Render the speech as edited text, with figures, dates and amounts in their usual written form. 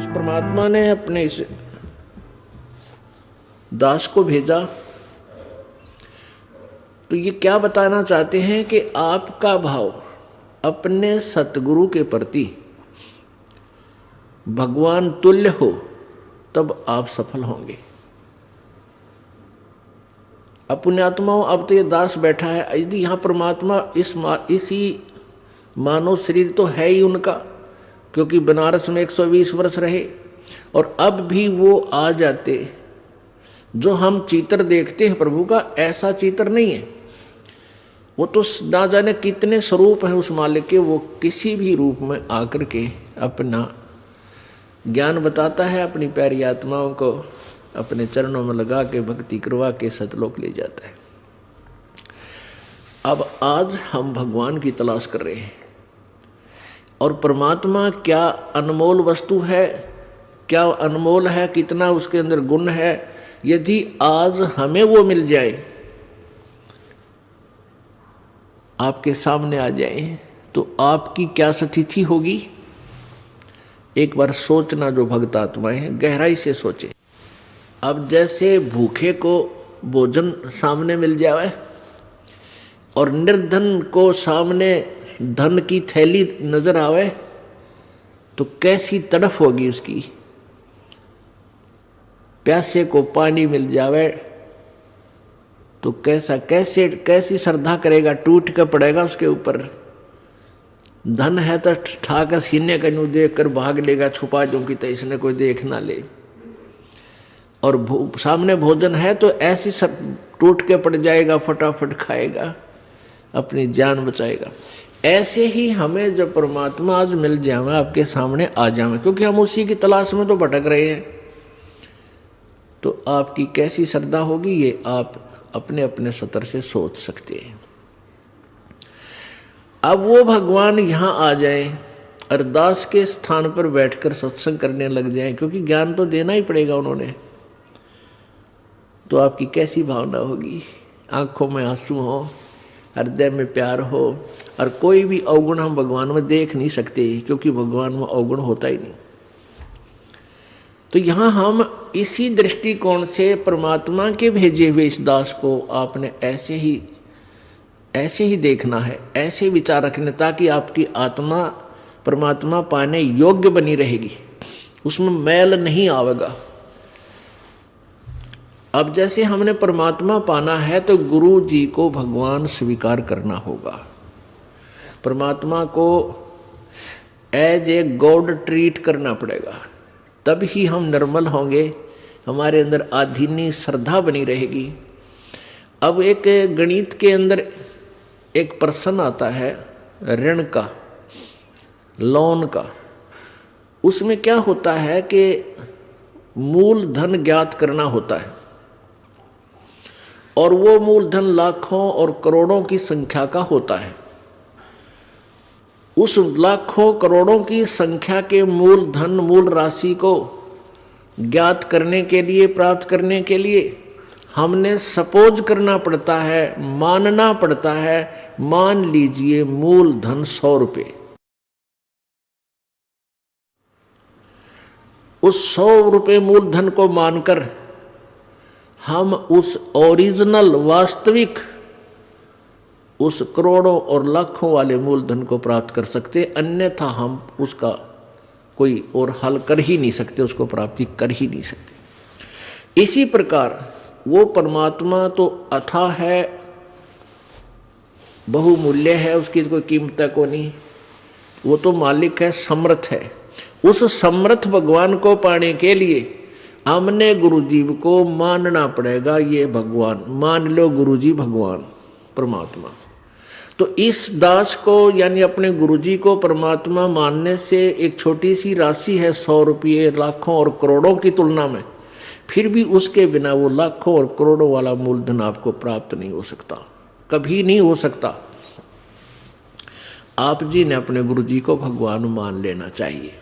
परमात्मा ने अपने इस दास को भेजा तो ये क्या बताना चाहते हैं कि आपका भाव अपने सतगुरु के प्रति भगवान तुल्य हो तब आप सफल होंगे। अपने आत्माओं, अब तो ये दास बैठा है, यदि यहाँ परमात्मा इसी मानव शरीर तो है ही उनका, क्योंकि बनारस में 120 वर्ष रहे, और अब भी वो आ जाते। जो हम चित्र देखते हैं प्रभु का, ऐसा चित्र नहीं है। वो तो ना जाने कितने स्वरूप हैं उस मालिक के, वो किसी भी रूप में आकर के अपना ज्ञान बताता है, अपनी प्यारी आत्माओं को अपने चरणों में लगा के भक्ति करवा के सतलोक ले जाता है। अब आज हम भगवान की तलाश कर रहे हैं, और परमात्मा क्या अनमोल वस्तु है, क्या अनमोल है, कितना उसके अंदर गुण है। यदि आज हमें वो मिल जाए, आपके सामने आ जाए, तो आपकी क्या स्थिति होगी। एक बार सोचना, जो भक्त आत्माएं हैं गहराई से सोचे। अब जैसे भूखे को भोजन सामने मिल जाए और निर्धन को सामने धन की थैली नजर आवे, तो कैसी तड़फ होगी उसकी। प्यासे को पानी मिल जावे तो कैसी श्रद्धा करेगा, टूट कर पड़ेगा उसके ऊपर। धन है तो ठाकर सीने का यूं देख कर भाग लेगा, छुपा जो कि तो इसने कोई देख ना ले। और सामने भोजन है तो ऐसी सब टूट के पड़ जाएगा, फटाफट खाएगा, अपनी जान बचाएगा। ऐसे ही हमें जब परमात्मा आज मिल जाए, आपके सामने आ जाए, क्योंकि हम उसी की तलाश में तो भटक रहे हैं, तो आपकी कैसी श्रद्धा होगी ये आप अपने अपने स्तर से सोच सकते हैं। अब वो भगवान यहाँ आ जाए, अरदास के स्थान पर बैठकर सत्संग करने लग जाए, क्योंकि ज्ञान तो देना ही पड़ेगा उन्होंने, तो आपकी कैसी भावना होगी। आंखों में आंसू हो, हृदय में प्यार हो, और कोई भी अवगुण हम भगवान में देख नहीं सकते, क्योंकि भगवान में अवगुण होता ही नहीं। तो यहाँ हम इसी दृष्टिकोण से परमात्मा के भेजे हुए इस दास को आपने ऐसे ही देखना है, ऐसे विचार रखने, ताकि आपकी आत्मा परमात्मा पाने योग्य बनी रहेगी, उसमें मैल नहीं आवेगा। अब जैसे हमने परमात्मा पाना है तो गुरु जी को भगवान स्वीकार करना होगा। परमात्मा को एज ए गॉड ट्रीट करना पड़ेगा, तब ही हम निर्मल होंगे, हमारे अंदर आधीनी श्रद्धा बनी रहेगी। अब एक गणित के अंदर एक प्रश्न आता है ऋण का, लोन का। उसमें क्या होता है कि मूल धन ज्ञात करना होता है, और वो मूलधन लाखों और करोड़ों की संख्या का होता है। उस लाखों करोड़ों की संख्या के मूलधन, मूल राशि को ज्ञात करने के लिए, प्राप्त करने के लिए हमने सपोज करना पड़ता है, मानना पड़ता है। मान लीजिए मूलधन 100 रुपये। उस 100 रुपये मूलधन को मानकर हम उस ओरिजिनल, वास्तविक, उस करोड़ों और लाखों वाले मूलधन को प्राप्त कर सकते, अन्यथा हम उसका कोई और हल कर ही नहीं सकते, उसको प्राप्ति कर ही नहीं सकते। इसी प्रकार वो परमात्मा तो अथाह है, बहुमूल्य है, उसकी कोई कीमत को नहीं, वो तो मालिक है, समर्थ है। उस समर्थ भगवान को पाने के लिए हमने गुरुजी को मानना पड़ेगा। ये भगवान मान लो, गुरुजी भगवान परमात्मा। तो इस दास को यानी अपने गुरुजी को परमात्मा मानने से एक छोटी सी राशि है 100 रुपये लाखों और करोड़ों की तुलना में, फिर भी उसके बिना वो लाखों और करोड़ों वाला मूलधन आपको प्राप्त नहीं हो सकता, कभी नहीं हो सकता। आप जी ने अपने गुरुजी को भगवान मान लेना चाहिए।